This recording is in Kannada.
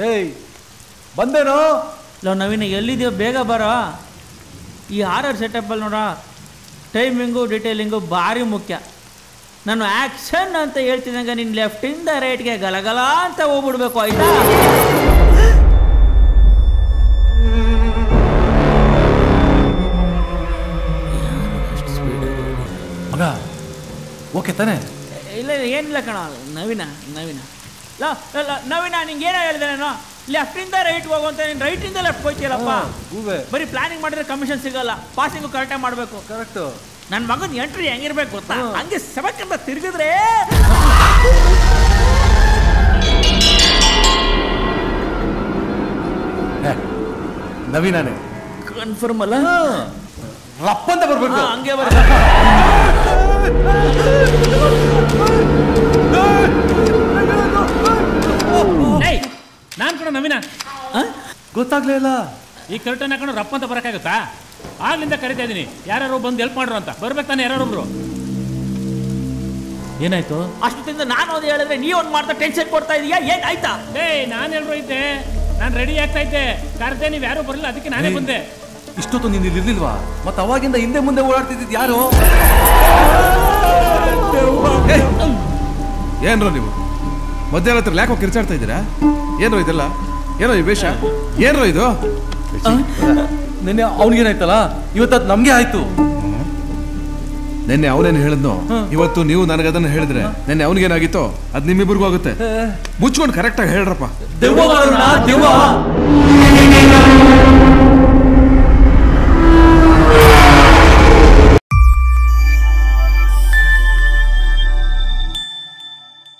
ಏಯ್ ಬಂದೇನೋ? ನಾವು ನವೀನ ಎಲ್ಲಿದೆಯೋ ಬೇಗ ಬರೋ. ಈ ಹಾರರ್ ಸೆಟಪ್ಪಲ್ಲಿ ನೋಡೋ ಟೈಮಿಂಗು ಡೀಟೇಲಿಂಗು ಭಾರಿ ಮುಖ್ಯ. ನಾನು ಆ್ಯಕ್ಷನ್ ಅಂತ ಹೇಳ್ತಿದ್ದಂಗೆ ನಿನ್ನ ಲೆಫ್ಟಿಂದ ರೈಟ್ಗೆ ಗಲಗಲ ಅಂತ ಹೋಗ್ಬಿಡ್ಬೇಕು, ಆಯ್ತಾ? ಮಗ ಓಕೆ ತಾನೆ? ಇಲ್ಲ ಏನಿಲ್ಲ ಕಣ ನವೀನ. ನವೀನ ನಿಂಗೆ ಏನೋ ಹೇಳಿದೆ ನಾನು, ಲೆಫ್ಟಿಂದ ರೈಟ್ ಹೋಗುವಂತ ನೀನು ರೈಟಿಂದ ಲೆಫ್ಟ್ ಹೋಗ್ತೀರಪ್ಪ. ಬರೀ ಪ್ಲಾನಿಂಗ್ ಮಾಡಿದ್ರೆ ಕಮಿಷನ್ ಸಿಗಲ್ಲ, ಪಾಸಿಂಗು ಕರೆಕ್ಟಾಗಿ ಮಾಡಬೇಕು. ಕರೆಕ್ಟು. ನನ್ನ ಮಗನ ಎಂಟ್ರಿ ಹೆಂಗಿರ್ಬೇಕು ಗೊತ್ತಾ? ಹಂಗೆ ಸೆವೆಂತ ತಿರುಗಿದ್ರೆ ನವೀನಾನೆ ಕನ್ಫರ್ಮ್ ಅಲ್ಲ? ರಪ್ಪಂತ ಬರ್ಬೇಕು. ಹಂಗೆ ನಾನ್ ಕಣ ನವೀನ. ಗೊತ್ತಾಗ್ಲೇ ಇಲ್ಲ. ಈ ಕರ್ಟನ್ ಹಾಕೊಂಡು ರಪ್ಪ ಅಂತ ಬರಕ್ಕಾಗುತ್ತಾ? ಆಗ್ಲಿಂದ ಕರಿತಾ ಇದೀನಿ, ಯಾರು ಬಂದು ಹೆಲ್ಪ್ ಮಾಡ್ರು ಅಂತ. ಬರ್ಬೇಕು ತಾನೆ ಯಾರೊಬ್ರು. ಏನಾಯ್ತು? ಅಷ್ಟೊತ್ತಿಂದ ನಾನು ಅದು ಹೇಳಿದ್ರೆ ನೀ ಒಂದು ಮಾಡ್ತಾ ಟೆನ್ಷನ್ ಕೊಡ್ತಾ ಇದೀಯಾ? ಏನಾಯ್ತಾ? ನಾನು ಎಲ್ರು ಐತೆ, ನಾನು ರೆಡಿ ಆಗ್ತಾ ಇದ್ದೆ. ಕರೆದೆ ನೀವು ಯಾರು ಬರಲಿಲ್ಲ, ಅದಕ್ಕೆ ನಾನೇ ಬಂದೆ. ಇಷ್ಟೊತ್ತು ನೀನು ಇರ್ಲಿಲ್ವಾ? ಮತ್ತೆ ಅವಾಗಿಂದ ಹಿಂದೆ ಮುಂದೆ ಓಡಾಡ್ತಿದ್ದಿದ್ ಯಾರು? ಏನ್ರೋ ನೀವು ಮಧ್ಯಾಹ್ನ ಹತ್ರ ಯಾಕೋ ಕಿರ್ಚಾಡ್ತಾ ಇದ್ದೀರಾ? ಏನೋ ಇದೆಲ್ಲ? ಏನೋ ಈ ವೇಷ? ಏನೋ ಇದು? ನಿನ್ನೆ ಅವನಿಗೇನಾಯ್ತಲ್ಲ, ಇವತ್ತು ನಮ್ಗೆ ಆಯ್ತು. ನಿನ್ನೆ ಅವನೇನು ಹೇಳಿದ್ನೋ, ಇವತ್ತು ನೀವು ನನಗದನ್ನ ಹೇಳಿದ್ರೆ ನಿನ್ನೆ ಅವನಿಗೇನಾಗಿತ್ತೋ ಅದು ನಿಮ್ಮಿಬ್ಬರಿಗೂ ಆಗುತ್ತೆ. ಮುಚ್ಕೊಂಡು ಕರೆಕ್ಟಾಗಿ ಹೇಳ್ರಪ್ಪ. ದೆವ್ವ